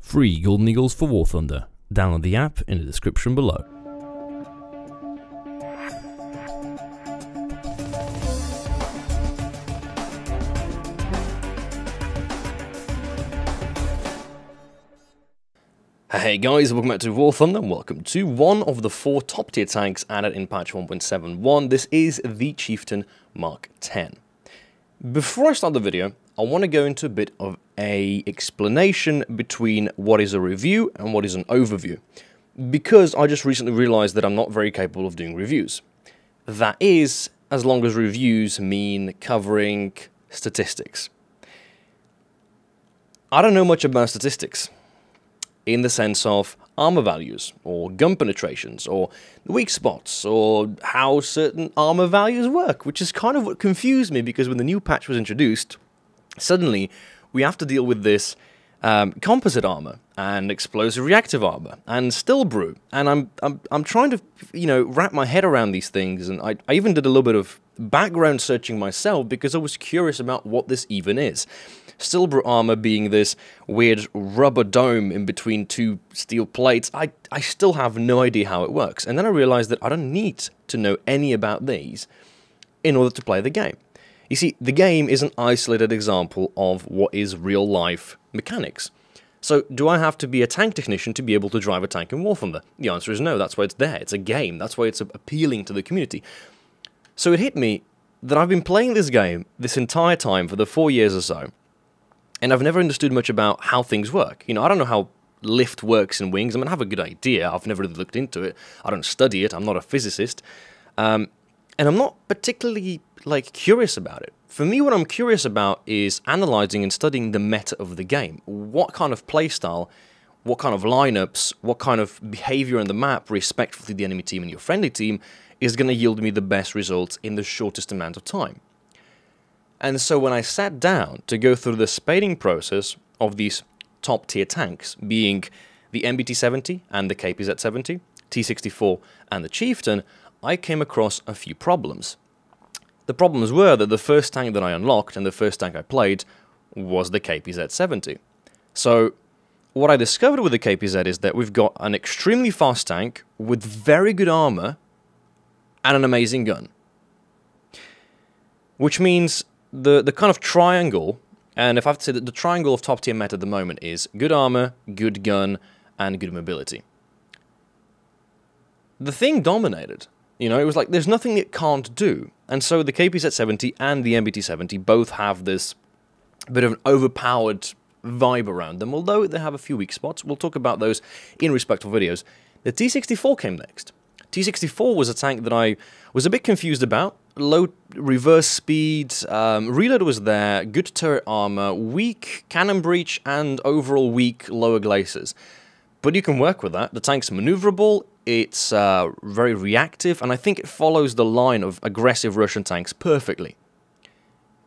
Free Golden Eagles for War Thunder. Download the app in the description below. Hey guys, welcome back to War Thunder and welcome to one of the 4 top tier tanks added in patch 1.71. This is the Chieftain Mk.10. Before I start the video, I want to go into a bit of an explanation between what is a review and what is an overview, because I just recently realized that I'm not very capable of doing reviews. That is, as long as reviews mean covering statistics. I don't know much about statistics, in the sense of armor values, or gun penetrations, or weak spots, or how certain armor values work, which is kind of what confused me, because when the new patch was introduced, suddenly we have to deal with this composite armor, and explosive reactive armor, and still brew, and I'm trying to, wrap my head around these things, and I even did a little bit of background searching myself, because I was curious about what this even is. Stillbrew armor being this weird rubber dome in between 2 steel plates, I still have no idea how it works. And then I realized that I don't need to know any about these in order to play the game. You see, the game is an isolated example of what is real-life mechanics. So, do I have to be a tank technician to be able to drive a tank in War Thunder? The answer is no, that's why it's there. It's a game, that's why it's appealing to the community. So it hit me that I've been playing this game this entire time for the 4 years or so, and I've never understood much about how things work. I don't know how lift works in wings. I mean, I have a good idea. I've never really looked into it. I don't study it. I'm not a physicist. And I'm not particularly, curious about it. For me, what I'm curious about is analyzing and studying the meta of the game. What kind of playstyle, what kind of lineups, what kind of behavior on the map, respectful to the enemy team and your friendly team, is going to yield me the best results in the shortest amount of time. And so when I sat down to go through the spading process of these top tier tanks, being the Mk.10 and the KPZ-70, T64 and the Chieftain, I came across a few problems. The problems were that the first tank that I unlocked and the first tank I played was the KPZ-70. So what I discovered with the KPZ is that we've got an extremely fast tank with very good armor and an amazing gun. Which means the kind of triangle, and if I have to say that the triangle of top tier meta at the moment is good armor, good gun, and good mobility. The thing dominated. It was like, there's nothing it can't do. And so the KPZ-70 and the Mk.10 both have this bit of an overpowered vibe around them, although they have a few weak spots. We'll talk about those in respectful videos. The T64 came next. T64 was a tank that I was a bit confused about. Low reverse speed, reload was there, good turret armor, weak cannon breach, and overall weak lower glacis. But you can work with that. The tank's maneuverable, it's very reactive, and I think it follows the line of aggressive Russian tanks perfectly.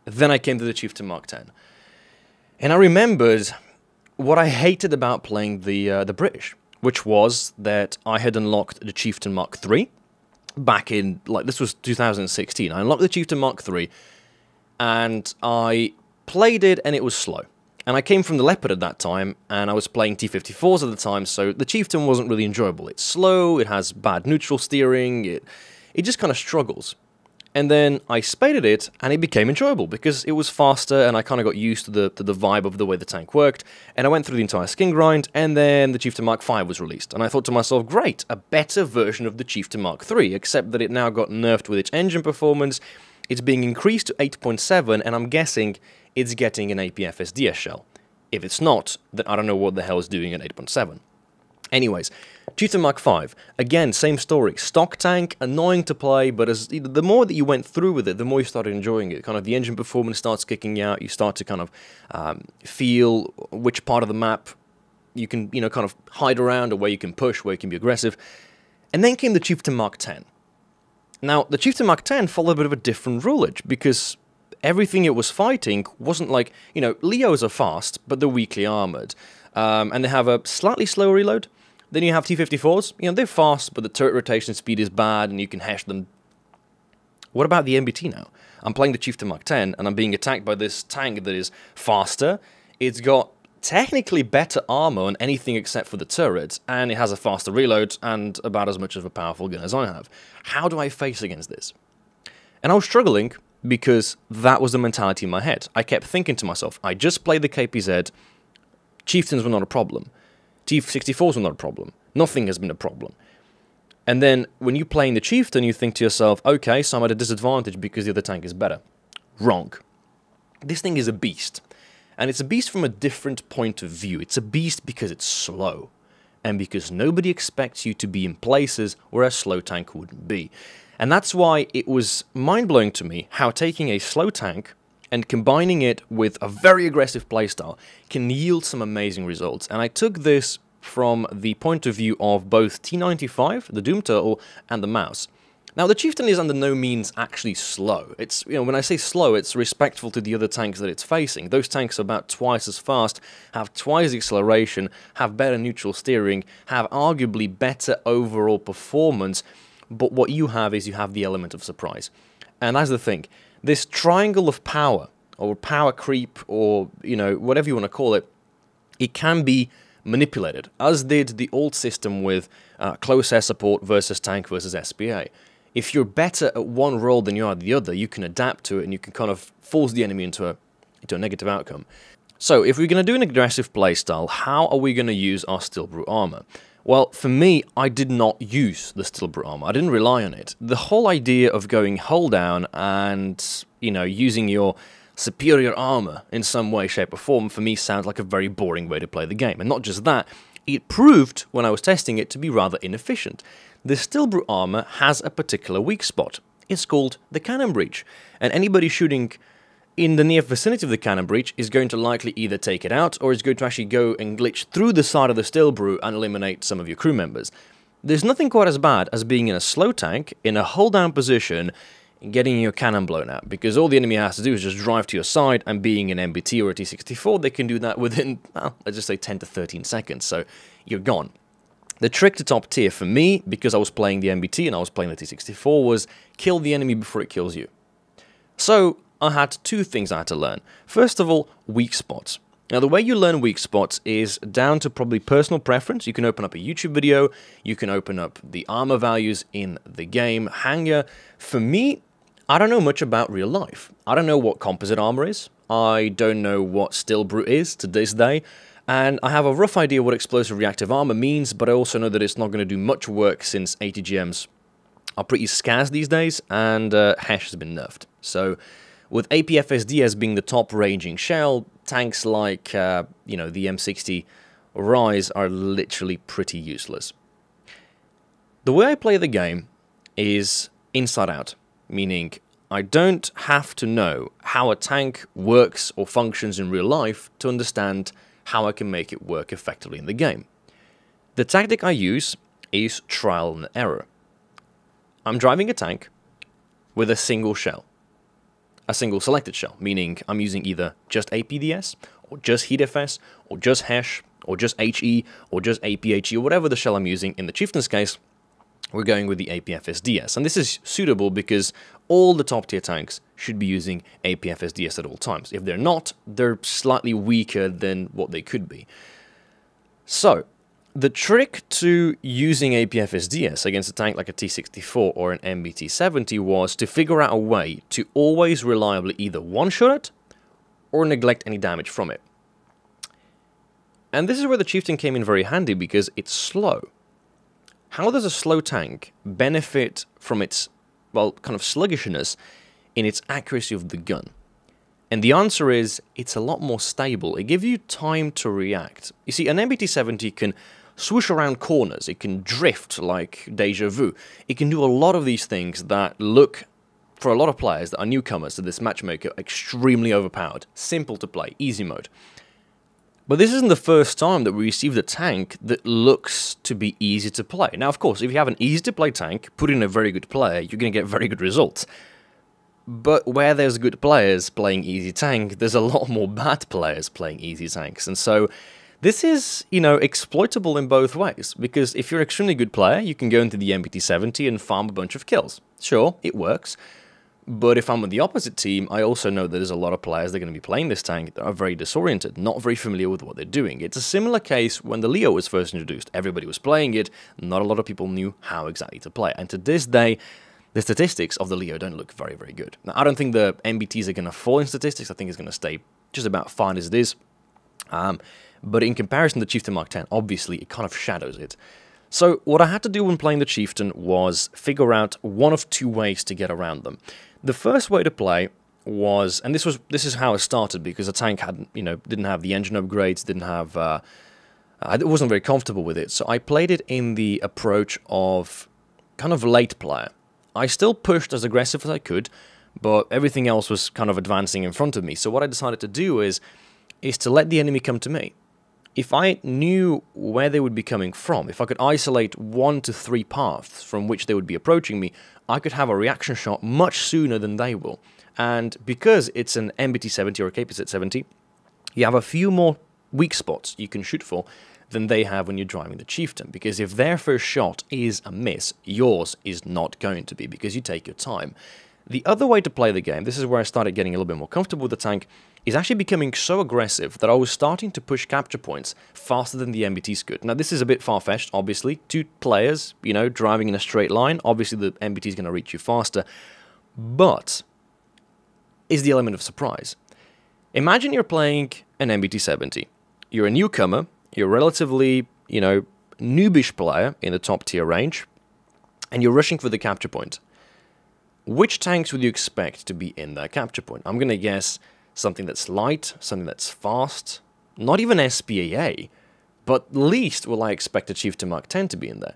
Then I came to the Chieftain Mk.10. And I remembered what I hated about playing the British, which was that I had unlocked the Chieftain Mk.3 back in, this was 2016. I unlocked the Chieftain Mk.3, and I played it, and it was slow. And I came from the Leopard at that time, and I was playing T-54s at the time, so the Chieftain wasn't really enjoyable. It's slow, it has bad neutral steering, it just kind of struggles. And then I spaded it, and it became enjoyable, because it was faster, and I kind of got used to the vibe of the way the tank worked, and I went through the entire skin grind, and then the Chieftain Mk.5 was released, and I thought to myself, great, a better version of the Chieftain Mk.3, except that it now got nerfed with its engine performance, it's being increased to 8.7, and I'm guessing it's getting an APF SDS shell. If it's not, then I don't know what the hell it's doing at 8.7. Anyways, Chieftain Mk.5, again, same story. Stock tank, annoying to play, but the more that you went through with it, the more you started enjoying it. Kind of the engine performance starts kicking out, you start to kind of feel which part of the map you can, kind of hide around, or where you can push, where you can be aggressive. And then came the Chieftain Mk.10. Now, the Chieftain Mk.10 followed a bit of a different rulage, because everything it was fighting wasn't like, Leos are fast, but they're weakly armored. And they have a slightly slower reload. Then you have T-54s, they're fast, but the turret rotation speed is bad, and you can hash them. What about the MBT now? I'm playing the Chieftain Mk.10, and I'm being attacked by this tank that is faster. It's got technically better armor on anything except for the turret, and it has a faster reload and about as much of a powerful gun as I have. How do I face against this? And I was struggling because that was the mentality in my head. I kept thinking to myself, I just played the KPZ, Chieftains were not a problem, T64s were not a problem, nothing has been a problem. And then when you play in the Chieftain, you think to yourself, okay, so I'm at a disadvantage because the other tank is better. Wrong. This thing is a beast. And it's a beast from a different point of view. It's a beast because it's slow. And because nobody expects you to be in places where a slow tank wouldn't be. And that's why it was mind-blowing to me how taking a slow tank and combining it with a very aggressive playstyle can yield some amazing results. And I took this from the point of view of both T95, the Doom Turtle, and the Mouse. Now, the Chieftain is under no means actually slow. It's, when I say slow, it's respectful to the other tanks that it's facing. Those tanks are about twice as fast, have twice the acceleration, have better neutral steering, have arguably better overall performance, but what you have is you have the element of surprise. And that's the thing. This triangle of power, or power creep, or, whatever you want to call it, it can be manipulated, as did the old system with close air support versus tank versus SPA. If you're better at one role than you are the other, you can adapt to it and you can kind of force the enemy into a negative outcome. So, if we're going to do an aggressive playstyle, how are we going to use our Steel Brute armor? Well, for me, I did not use the Steel Brute armor. I didn't rely on it. The whole idea of going hull down and, using your superior armor in some way, shape, or form, for me sounds like a very boring way to play the game. And not just that, it proved, when I was testing it, to be rather inefficient. The Steel Brute armor has a particular weak spot. It's called the cannon breach, and anybody shooting in the near vicinity of the cannon breach is going to likely either take it out, or is going to actually go and glitch through the side of the Steel Brute and eliminate some of your crew members. There's nothing quite as bad as being in a slow tank, in a hull-down position, and getting your cannon blown out, because all the enemy has to do is just drive to your side, and being an MBT or a T64, they can do that within, well, let's just say 10 to 13 seconds, so you're gone. The trick to top tier for me, because I was playing the MBT and I was playing the T64, was kill the enemy before it kills you. So, I had two things I had to learn. First of all, weak spots. Now, the way you learn weak spots is down to probably personal preference. You can open up a YouTube video, you can open up the armor values in the game, hanger. For me, I don't know much about real life. I don't know what composite armor is. I don't know what Steel Brute is to this day. And I have a rough idea what explosive reactive armor means, but I also know that it's not going to do much work since ATGMs are pretty scarce these days, and HESH has been nerfed. So, with APFSD as being the top ranging shell, tanks like, the M60 Rise are literally pretty useless. The way I play the game is inside out, meaning I don't have to know how a tank works or functions in real life to understand how I can make it work effectively in the game. The tactic I use is trial and error. I'm driving a tank with a single shell. A single selected shell, meaning I'm using either just APDS, or just HeatFS, or just HESH, or just HE, or just APHE, or whatever the shell I'm using. In the Chieftain's case, we're going with the APFSDS. And this is suitable because all the top tier tanks should be using APFSDS at all times. If they're not, they're slightly weaker than what they could be. So, the trick to using APFSDS against a tank like a T64 or an MBT-70 was to figure out a way to always reliably either one-shot it or neglect any damage from it. And this is where the Chieftain came in very handy because it's slow. How does a slow tank benefit from its, well, kind of sluggishness in its accuracy of the gun? And the answer is, it's a lot more stable. It gives you time to react. You see, an MBT-70 can swoosh around corners, it can drift like Deja Vu. It can do a lot of these things that look, for a lot of players that are newcomers to this matchmaker, extremely overpowered. Simple to play, easy mode. But this isn't the first time that we received a tank that looks to be easy to play. Now, of course, if you have an easy-to-play tank, put in a very good player, you're going to get very good results. But where there's good players playing easy tank, there's a lot more bad players playing easy tanks. And so, this is, exploitable in both ways. Because if you're an extremely good player, you can go into the MBT-70 and farm a bunch of kills. Sure, it works. But if I'm on the opposite team, I also know that there's a lot of players that are going to be playing this tank that are very disoriented, not very familiar with what they're doing. It's a similar case when the Leo was first introduced. Everybody was playing it, not a lot of people knew how exactly to play. And to this day, the statistics of the Leo don't look very, very good. Now, I don't think the MBTs are going to fall in statistics. I think it's going to stay just about fine as it is. But in comparison to Chieftain Mk.10, obviously, it kind of shadows it. So what I had to do when playing the Chieftain was figure out one of two ways to get around them. The first way to play was, and this is how it started, because the tank had, didn't have the engine upgrades, didn't have, I wasn't very comfortable with it. So I played it in the approach of kind of late player. I still pushed as aggressive as I could, but everything else was kind of advancing in front of me. So what I decided to do is to let the enemy come to me. If I knew where they would be coming from, if I could isolate 1 to 3 paths from which they would be approaching me, I could have a reaction shot much sooner than they will. And because it's an Mk.10 or a KP-70, you have a few more weak spots you can shoot for than they have when you're driving the Chieftain. Because if their first shot is a miss, yours is not going to be, because you take your time. The other way to play the game, this is where I started getting a little bit more comfortable with the tank, is actually becoming so aggressive that I was starting to push capture points faster than the MBTs could. Now, this is a bit far-fetched, obviously. 2 players, driving in a straight line, obviously the MBT is going to reach you faster, but is the element of surprise. Imagine you're playing an Mk.70. You're a newcomer, you're a relatively, noobish player in the top tier range, and you're rushing for the capture point. Which tanks would you expect to be in that capture point? I'm going to guess something that's light, something that's fast, not even SPAA, but least will I expect a Chieftain Mk.10 to be in there.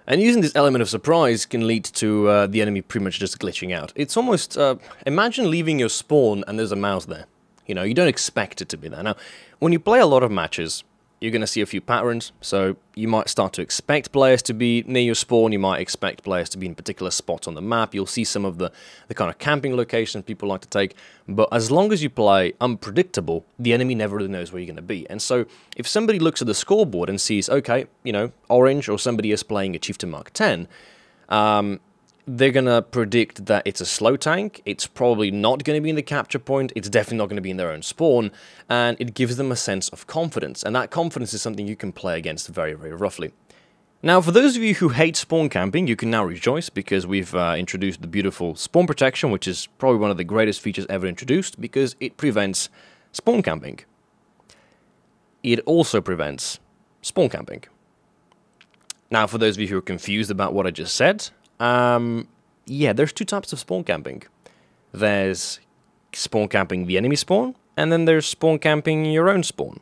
And using this element of surprise can lead to the enemy pretty much just glitching out. It's almost, imagine leaving your spawn and there's a mouse there. You don't expect it to be there. Now, when you play a lot of matches, you're going to see a few patterns, so you might start to expect players to be near your spawn, you might expect players to be in particular spots on the map, you'll see some of the kind of camping locations people like to take, but as long as you play unpredictable, the enemy never really knows where you're going to be. And so, if somebody looks at the scoreboard and sees, okay, Orange or somebody is playing a Chieftain Mk.10, they're going to predict that it's a slow tank, it's probably not going to be in the capture point, it's definitely not going to be in their own spawn, and it gives them a sense of confidence, and that confidence is something you can play against very, very roughly. Now, for those of you who hate spawn camping, you can now rejoice, because we've introduced the beautiful spawn protection, which is probably one of the greatest features ever introduced, because it prevents spawn camping. It also prevents spawn camping. Now, for those of you who are confused about what I just said, yeah, there's 2 types of spawn camping. There's spawn camping the enemy spawn, and then there's spawn camping your own spawn.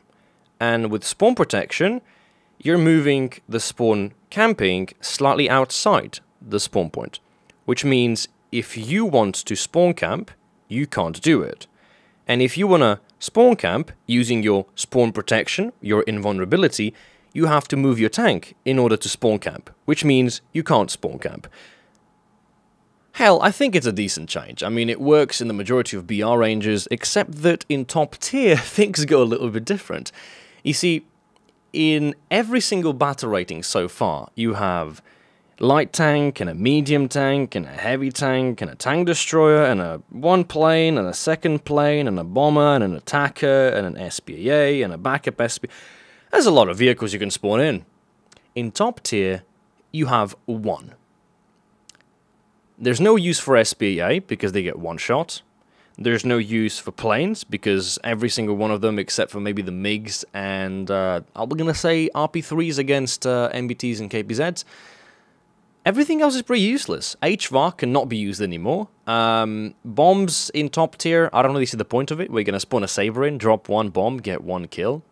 And with spawn protection, you're moving the spawn camping slightly outside the spawn point, which means if you want to spawn camp, you can't do it. And if you want to spawn camp using your spawn protection, your invulnerability, you have to move your tank in order to spawn camp, which means you can't spawn camp. Hell, I think it's a decent change. I mean, it works in the majority of BR ranges, except that in top tier, things go a little bit different. You see, in every single battle rating so far, you have light tank, and a medium tank, and a heavy tank, and a tank destroyer, and a 1 plane, and a 2nd plane, and a bomber, and an attacker, and an SPA, and a backup SPA. There's a lot of vehicles you can spawn in. In top tier, you have 1. There's no use for SPA, because they get 1 shot. There's no use for planes, because every single one of them, except for maybe the MiGs and, I'm going to say RP3s against MBTs and KPZs, everything else is pretty useless. HVAR cannot be used anymore. Bombs in top tier, I don't really see the point of it. We're going to spawn a Saber in, drop 1 bomb, get 1 kill.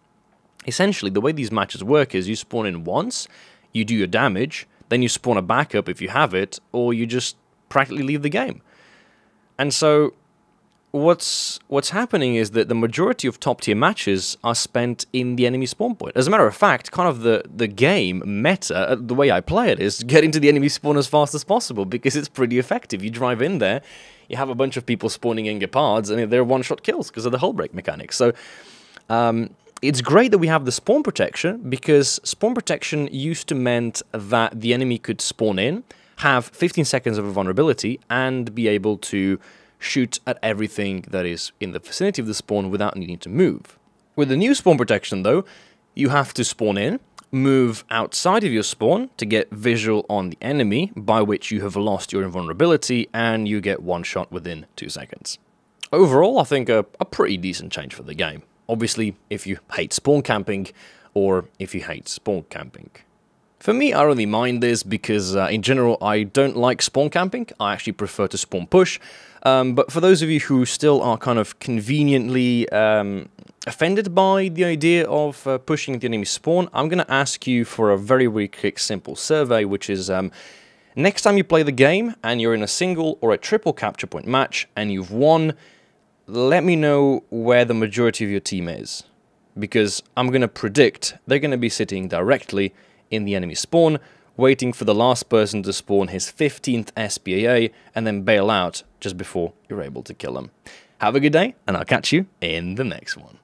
Essentially, the way these matches work is you spawn in once, you do your damage, then you spawn a backup if you have it, or you just practically leave the game. And so, what's happening is that the majority of top-tier matches are spent in the enemy spawn point. As a matter of fact, kind of the game meta, the way I play it, is get into the enemy spawn as fast as possible, because it's pretty effective. You drive in there, you have a bunch of people spawning in Gepards, and they're one-shot kills because of the hull break mechanics. So, it's great that we have the spawn protection, because spawn protection used to meant that the enemy could spawn in, have 15 seconds of a vulnerability and be able to shoot at everything that is in the vicinity of the spawn without needing to move. With the new spawn protection though, you have to spawn in, move outside of your spawn to get visual on the enemy, by which you have lost your invulnerability and you get one shot within 2 seconds. Overall, I think a pretty decent change for the game. Obviously, if you hate spawn camping, or if you hate spawn camping. For me, I really mind this because, in general, I don't like spawn camping. I actually prefer to spawn push. But for those of you who still are kind of conveniently offended by the idea of pushing the enemy spawn, I'm going to ask you for a very, very quick, simple survey, which is, next time you play the game and you're in a single or a triple capture point match and you've won, let me know where the majority of your team is. Because I'm going to predict they're going to be sitting directly in the enemy spawn, waiting for the last person to spawn his 15th SPAA and then bail out just before you're able to kill him. Have a good day, and I'll catch you in the next one.